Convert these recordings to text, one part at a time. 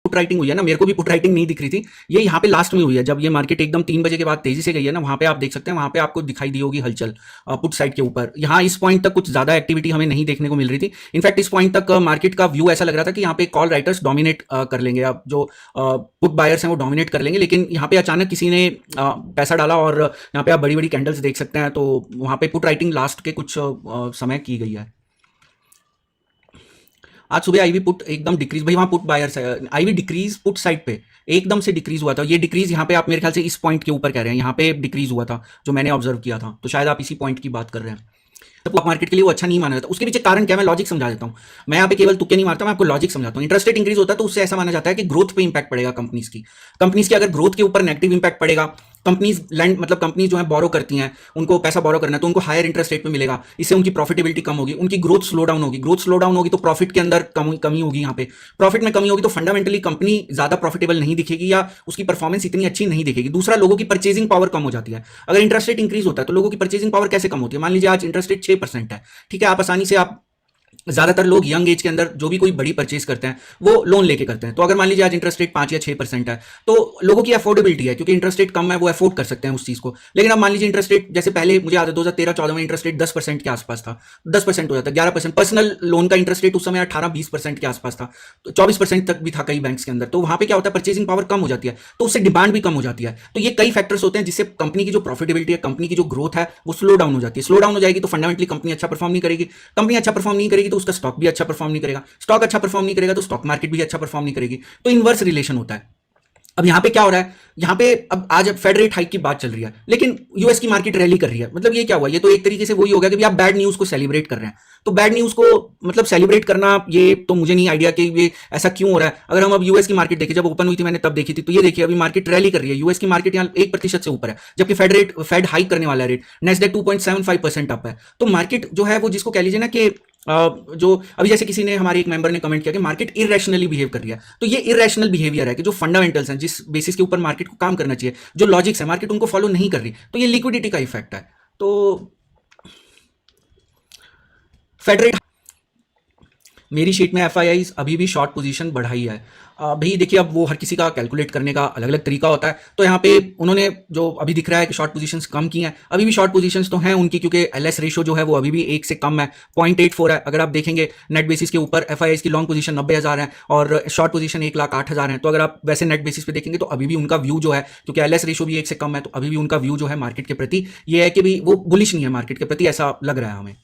Put writing हुई है ना, मेरे को भी पुट राइटिंग नहीं दिख रही थी, ये यहाँ पे लास्ट में हुई है जब ये मार्केट एकदम 3 बजे के बाद तेजी से गई है ना, वहां पे आप देख सकते हैं, वहां पे आपको दिखाई दी होगी हलचल पुट साइड के ऊपर। यहाँ इस पॉइंट तक कुछ ज्यादा एक्टिविटी हमें नहीं देखने को मिल रही थी। इनफैक्ट इस पॉइंट तक मार्केट का व्यू ऐसा लग रहा था कि यहाँ पे कॉल राइटर्स डोमिनेट कर लेंगे, अब जो पुट बायर्स हैं वो डोमिनेट कर लेंगे, लेकिन यहाँ पे अचानक किसी ने पैसा डाला और यहाँ पे आप बड़ी बड़ी कैंडल्स देख सकते हैं, तो वहां पे पुट राइटिंग लास्ट के कुछ समय की गई है। आज सुबह आईवी पुट एकदम डिक्रीज, भाई वहां पुट बायर्स है, आईवी डिक्रीज पुट साइड पे एकदम से डिक्रीज हुआ था। ये डिक्रीज यहाँ पे आप मेरे ख्याल से इस पॉइंट के ऊपर कह रहे हैं, यहाँ पे डिक्रीज हुआ था जो मैंने ऑब्जर्व किया था, तो शायद आप इसी पॉइंट की बात कर रहे हैं। तो मार्केट के लिए वो अच्छा नहीं माना जाता। उसके पीछे कारण क्या है मैं लॉजिक समझा देता हूँ। मैं यहाँ पे केवल तुक्के नहीं मारता, मैं आपको लॉजिक समझाता हूँ। इंटरेस्ट रेट इंक्रीज होता है तो उससे ऐसा माना जाता है कि ग्रोथ पे इंपैक्ट पड़ेगा कंपनीज की अगर ग्रोथ के ऊपर नेगेटिव इंपैक्ट पड़ेगा, कंपनीज लैंड मतलब कंपनीज जो है बोरो करती हैं, उनको पैसा बोरो करना है तो उनको हायर इंटरेस्ट रेट पे मिलेगा, इससे उनकी प्रॉफिटेबिलिटी कम होगी, उनकी ग्रोथ स्लो डाउन होगी तो प्रॉफिट के अंदर कमी होगी। यहाँ पे प्रॉफिट में कमी होगी तो फंडामेंटली कंपनी ज्यादा प्रॉफिटेबल नहीं दिखेगी या उसकी परफॉर्मेंस इतनी अच्छी नहीं दिखेगी। दूसरा, लोगों की परचेजिंग पावर कम हो जाती है। अगर इंटरेस्ट रेट इंक्रीज होता है तो लोगों की परचेजिंग पावर कैसे कम होती है? मान लीजिए आज इंटरेस्ट रेट 6% है, ठीक है, आप आसानी से आप ज्यादातर लोग यंग एज के अंदर जो भी कोई बड़ी परचेज करते हैं वो लोन लेके करते हैं, तो अगर मान लीजिए आज इंटरेस्ट रेट 5 या 6% है तो लोगों की अफोर्डेबिलिटी है, क्योंकि इंटरेस्ट रेट कम है वो अफोर्ड कर सकते हैं उस चीज को। लेकिन अब मान लीजिए इंटरेस्ट रेट जैसे पहले मुझे याद है 2013-14 में इंटरेस्ट रेट 10% के आसपास था, 10% हो जाता, 11%। पर्सनल लोन का इंटरेस्ट रेट उस समय 18-20% के आसपास था, तो 24% तक भी था कई बैंक्स के अंदर। तो वहां पे क्या होता है, परचेजिंग पावर कम हो जाती है, तो उससे डिमांड भी कम हो जाती है। तो ये कई फैक्टर्स होते हैं जिससे कंपनी की जो प्रॉफिटेबिलिटी है, कंपनी की जो ग्रोथ है वो स्लो डाउन हो जाती है। स्लो डाउन हो जाएगी तो फंडामेंटली कंपनी अच्छा परफॉर्म नहीं करेगी, कंपनी अच्छा परफॉर्म नहीं करेगी तो उसका स्टॉक भी अच्छा परफॉर्म नहीं करेगा, स्टॉक अच्छा परफॉर्म नहीं करेगा तो स्टॉक मार्केट भी अच्छा परफॉर्म नहीं करेगी। तो इनवर्स रिलेशन होता है। अब यहां पे क्या हो रहा है, यहां पे अब आज फेड रेट हाइक की बात चल रही है लेकिन यूएस की मार्केट रैली कर रही है, मतलब ये क्या हुआ, ये तो एक तरीके से वही हो गया कि आप बैड न्यूज को सेलिब्रेट कर रहे हैं। तो बैड न्यूज को मतलब सेलिब्रेट करना, ये तो मुझे नहीं आइडिया कि ये ऐसा क्यों हो रहा है। अगर हम अब यूएस की मार्केट देखें, जब ओपन हुई थी मैंने तब देखी थी, तो ये देखिए अभी मार्केट रैली कर रही है, यूएस की मार्केट यहाँ 1% से ऊपर है, जबकि फेड हाइक करने वाला रेट नेस्डेक 2.75% अप है। तो मार्केट जो है वो जिसको कह लीजिए ना कि जो अभी जैसे किसी ने हमारे एक मेंबर ने कमेंट किया कि मार्केट इरेशनली बिहेव कर रही है, तो ये इरेशनल बिहेवियर है कि जो फंडामेंटल्स हैं, जिस बेसिस के ऊपर मार्केट को काम करना चाहिए, जो लॉजिक्स है, मार्केट उनको फॉलो नहीं कर रही, तो ये लिक्विडिटी का इफेक्ट है। तो फेडरेट मेरी शीट में एफआईआईज अभी भी शॉर्ट पोजीशन बढ़ाई है। भाई देखिए अब वो हर किसी का कैलकुलेट करने का अलग अलग तरीका होता है, तो यहाँ पे उन्होंने जो अभी दिख रहा है कि शॉर्ट पोजीशंस कम की हैं, अभी भी शॉर्ट पोजीशंस तो हैं उनकी, क्योंकि एलएस रेशो जो है वो अभी भी 1 से कम है, 0.84 है। अगर आप देखेंगे नेट बेसिस के ऊपर एफआईआईज की लॉन्ग पोजीशन 90,000 है और शॉर्ट पोजीशन 1,08,000 है। तो अगर आप वैसे नेट बेसिस पे देखेंगे तो अभी भी उनका व्यू जो है, क्योंकि एलएस रेशो भी 1 से कम है, तो अभी भी उनका व्यू जो है मार्केट के प्रति ये है कि भी वो बुलिश नहीं है मार्केट के प्रति, ऐसा लग रहा है हमें।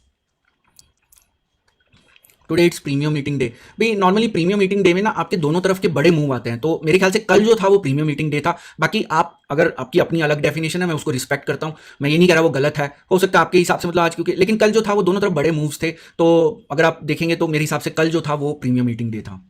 Today it's premium meeting day. भाई नॉर्मली प्रीमियम मीटिंग डे में ना आपके दोनों तरफ के बड़े मूव आते हैं, तो मेरे ख्याल से कल जो था वो प्रीमियम मीटिंग डे था। बाकी आप अगर आपकी अपनी अलग डेफिनेशन है मैं उसको रिस्पेक्ट करता हूं, मैं ये नहीं कह रहा वो गलत है, हो सकता है आपके हिसाब से मतलब आज, क्योंकि लेकिन कल जो था वो दोनों तरफ बड़े मूव्स थे, तो अगर आप देखेंगे तो मेरे हिसाब से कल जो था वो प्रीमियम मीटिंग डे था।